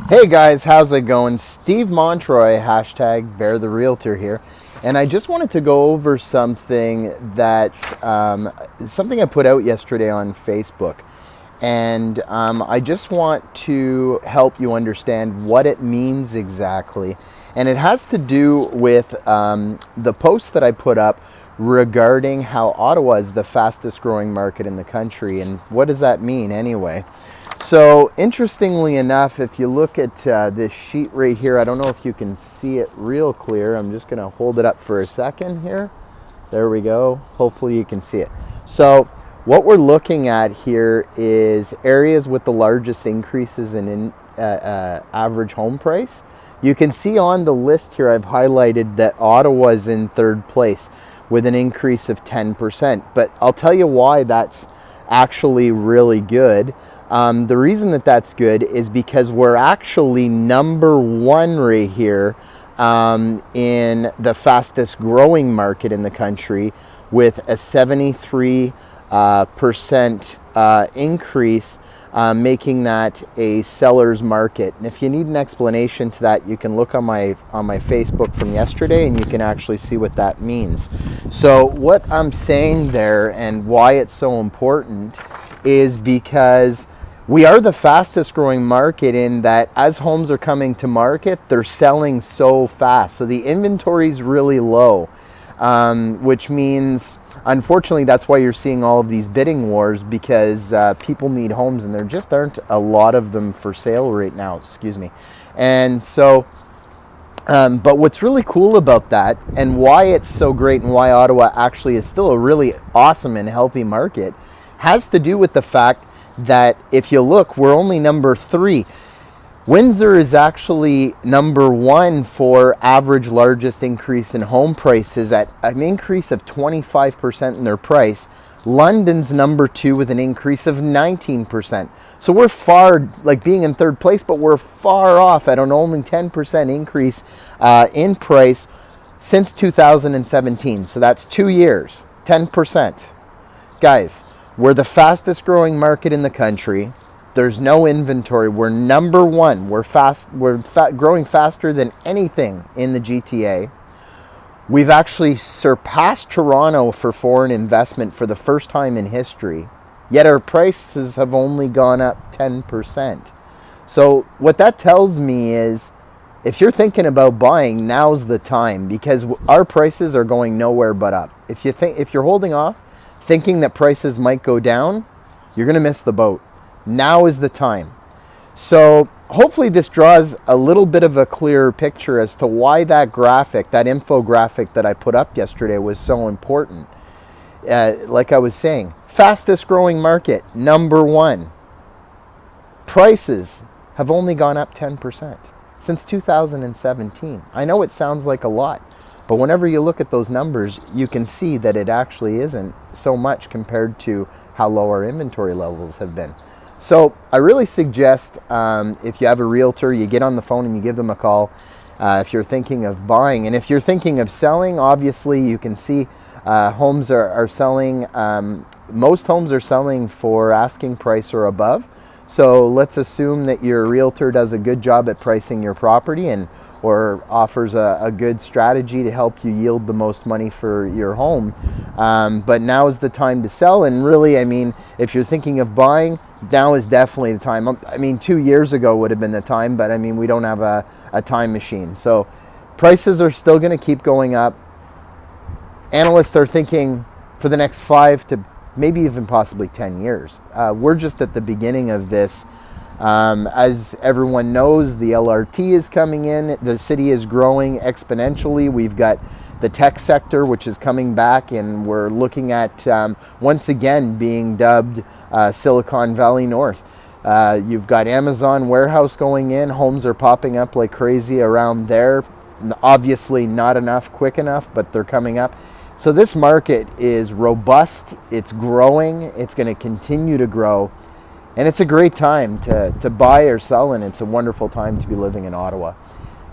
Hey guys, how's it going? Steve Montroy, hashtag Bear the Realtor here. And I just wanted to go over something I put out yesterday on Facebook. And I just want to help you understand what it means exactly. And it has to do with the post that I put up regarding how Ottawa is the fastest growing market in the country. And what does that mean anyway? So interestingly enough, if you look at this sheet right here, I don't know if you can see it real clear. I'm just going to hold it up for a second here. There we go. Hopefully you can see it. So what we're looking at here is areas with the largest increases in average home price. You can see on the list here, I've highlighted that Ottawa is in third place with an increase of 10%. But I'll tell you why that's actually really good. The reason that that's good is because we're actually number one right here in the fastest growing market in the country with a 73% increase, making that a seller's market. And if you need an explanation to that, you can look on my Facebook from yesterday and you can actually see what that means. So what I'm saying there and why it's so important is because we are the fastest growing market in that as homes are coming to market, they're selling so fast. So the inventory is really low, which means, unfortunately, that's why you're seeing all of these bidding wars, because people need homes and there just aren't a lot of them for sale right now, And so, but what's really cool about that and why it's so great and why Ottawa actually is still a really awesome and healthy market has to do with the fact that if you look, we're only number 3. Windsor is actually number 1 for average largest increase in home prices at an increase of 25% in their price. London's number 2 with an increase of 19%. So we're far, like being in third place, but we're far off at an only 10% increase in price since 2017. So that's 2 years, 10%. Guys, we're the fastest growing market in the country. There's no inventory. We're number 1. We're growing faster than anything in the GTA. We've actually surpassed Toronto for foreign investment for the first time in history. Yet our prices have only gone up 10%. So what that tells me is if you're thinking about buying, now's the time, because our prices are going nowhere but up. If you're holding off, thinking that prices might go down, you're going to miss the boat. Now is the time. So hopefully this draws a little bit of a clearer picture as to why that graphic, that infographic that I put up yesterday was so important. Like I was saying, fastest growing market, number 1. Prices have only gone up 10% since 2017. I know it sounds like a lot, but whenever you look at those numbers, you can see that it actually isn't so much compared to how low our inventory levels have been. So I really suggest if you have a realtor, you get on the phone and you give them a call if you're thinking of buying. And if you're thinking of selling, obviously you can see homes are selling, most homes are selling for asking price or above. So let's assume that your realtor does a good job at pricing your property or offers a good strategy to help you yield the most money for your home. But now is the time to sell. And really, I mean, if you're thinking of buying, now is definitely the time. I mean, 2 years ago would have been the time, but I mean, we don't have a time machine. So prices are still going to keep going up. Analysts are thinking for the next 5 to maybe even possibly 10 years. We're just at the beginning of this. As everyone knows, the LRT is coming in. The city is growing exponentially. We've got the tech sector, which is coming back, and we're looking at once again being dubbed Silicon Valley North. You've got Amazon warehouse going in. Homes are popping up like crazy around there. Obviously not enough quick enough, but they're coming up. So this market is robust. It's growing. It's going to continue to grow. And it's a great time to buy or sell, and it's a wonderful time to be living in Ottawa.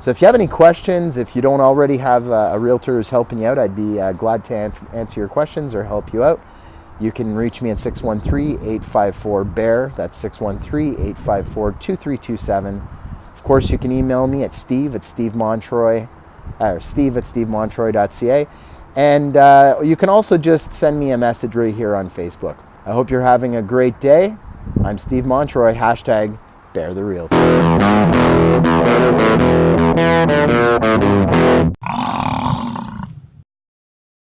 So if you have any questions, if you don't already have a realtor who's helping you out, I'd be glad to answer your questions or help you out. You can reach me at 613-854-BEAR. That's 613-854-2327. Of course, you can email me at steve@stevemontroy.ca. And you can also just send me a message right here on Facebook. I hope you're having a great day. I'm Steve Montroy, #BearTheReal.